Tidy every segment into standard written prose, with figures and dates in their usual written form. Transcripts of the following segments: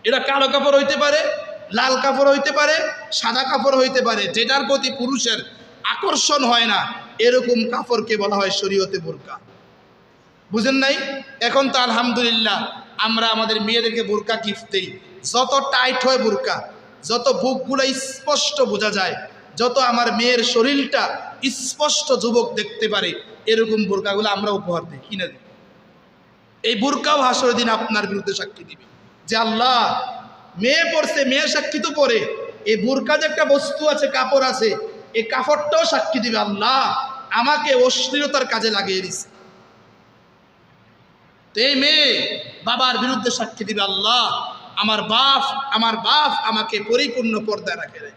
এটা কালো কাপড় হইতে পারে, লাল কাপড় হইতে পারে, সাদা কাপড় হইতে পারে, যেটার প্রতি পুরুষের আকর্ষণ হয় না এরকম কাপড়কে বলা হয় শরীয়তে বোরকা। বুঝেন নাই? এখন তো আলহামদুলিল্লাহ আমরা আমাদের মেয়েদেরকে বোরকা গিফট দেই। যত টাইট হয় বোরকা, যত বুকগুলো স্পষ্ট বোঝা যায়, যত আমার মেয়ের শরীরটা স্পষ্ট যুবক দেখতে পারে, এরকম বোরকাগুলো আমরা উপহার দিই, কিনে দিই। এই বোরকাও হাসরের দিন আপনার বিরুদ্ধে সাক্ষী দিবে যে আল্লাহ, মেয়ে পড়ছে, মেয়ে সাক্ষী তো পড়ে, এই বোরকা যে একটা বস্তু আছে, কাপড় আছে, এই কাপড়টাও সাক্ষী দিবে আল্লাহ আমাকে অশ্লীলতার কাজে লাগিয়ে দিছে। তো এই মেয়ে বাবার বিরুদ্ধে সাক্ষী দিবে আল্লাহ আমার বাপ আমাকে পরিপূর্ণ পর্দায় রাখে নাই,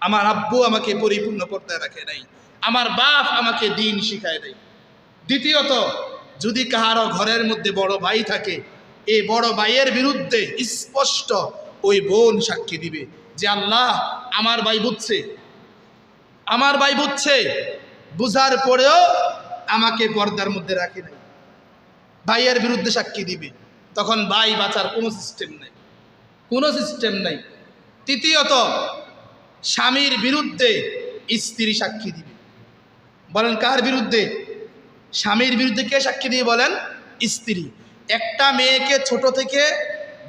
আমার আব্বু আমাকে পরিপূর্ণ পর্দায় রাখে নাই, আমার বাপ আমাকে দিন শিখায় নাই। দ্বিতীয়ত, যদি কাহারও ঘরের মধ্যে বড় ভাই থাকে, এই বড় ভাইয়ের বিরুদ্ধে স্পষ্ট ওই বোন সাক্ষী দিবে যে আল্লাহ আমার ভাই বুঝছে, বুঝার পরেও আমাকে পর্দার মধ্যে রাখে নাই, ভাইয়ের বিরুদ্ধে সাক্ষী দিবে। তখন ভাই বাঁচার কোনো সিস্টেম নাই। তৃতীয়ত, স্বামীর বিরুদ্ধে স্ত্রী সাক্ষী দিবে। বলেন কার বিরুদ্ধে? স্বামীর বিরুদ্ধে কে সাক্ষী দিয়ে? বলেন স্ত্রী। একটা মেয়েকে ছোট থেকে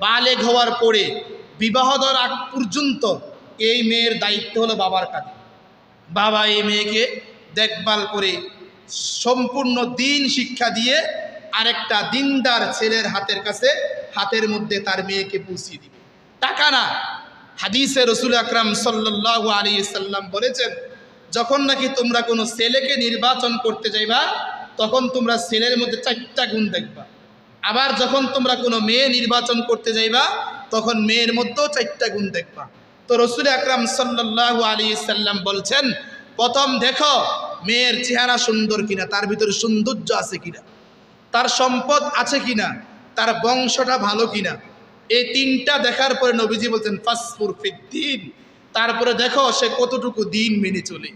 বালেগ হওয়ার পরে বিবাহ দেওয়ার আগ পর্যন্ত এই মেয়ের দায়িত্ব হলো বাবার কাছে। বাবা এই মেয়েকে দেখভাল করে সম্পূর্ণ দিন শিক্ষা দিয়ে আরেকটা দিনদার ছেলের হাতের মধ্যে তার মেয়েকে পৌঁছিয়ে দিবে। টাকা না। হাদিসে রাসূল আকরাম সাল্লাল্লাহু আলাইহি সাল্লাম বলেছেন, যখন নাকি তোমরা কোনো ছেলেকে নির্বাচন করতে যাইবা তখন তোমরা ছেলের মধ্যে 4টা গুণ দেখবা, আবার যখন তোমরা কোনো মেয়ে নির্বাচন করতে যাইবা তখন মেয়ের মধ্যেও 4টা গুণ দেখবা। তো রাসূল আকরাম সাল্লাল্লাহু আলাইহি সাল্লাম বলছেন, প্রথম দেখো মেয়ের চেহারা সুন্দর কিনা, তার ভিতরে সৌন্দর্য আছে কিনা, তার সম্পদ আছে কিনা, তার বংশটা ভালো কিনা। এই 3টা দেখার পরে নবীজি বলছেন ফাসফুর ফিদ্দিন, তারপরে দেখো সে কতটুকু দিন মেনে চলে।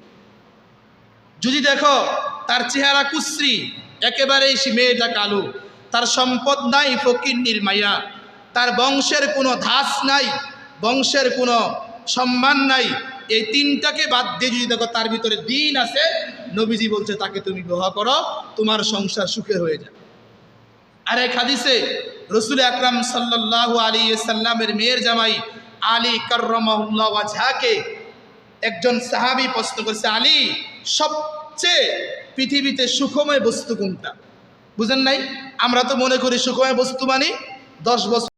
যদি দেখো তার চেহারা কুশ্রী, একেবারেই সে মেয়েটা কালো, তার সম্পদ নাই, ফকিন্নির মাইয়া, তার বংশের কোনো ধাস নাই, বংশের কোনো সম্মান নাই, এই 3টাকে বাদ দিয়ে যদি দেখো তার ভিতরে দিন আছে, নবীজি বলছে তাকে তুমি বিবাহ করো, তোমার সংসার সুখে হয়ে যাবে। আর এক হাদিসে রাসূল আকরাম সাল্লাল্লাহু আলাইহি সাল্লামের মেয়ের জামাই আলী কাররামাহুল্লাহ ওয়াজহাকে একজন সাহাবী প্রশ্ন করেছে, আলী, সবচেয়ে পৃথিবীতে সুখময় বস্তু কোনটা? বুঝেন নাই? আমরা তো মনে করি সুখময় বস্তু মানে 10 বছর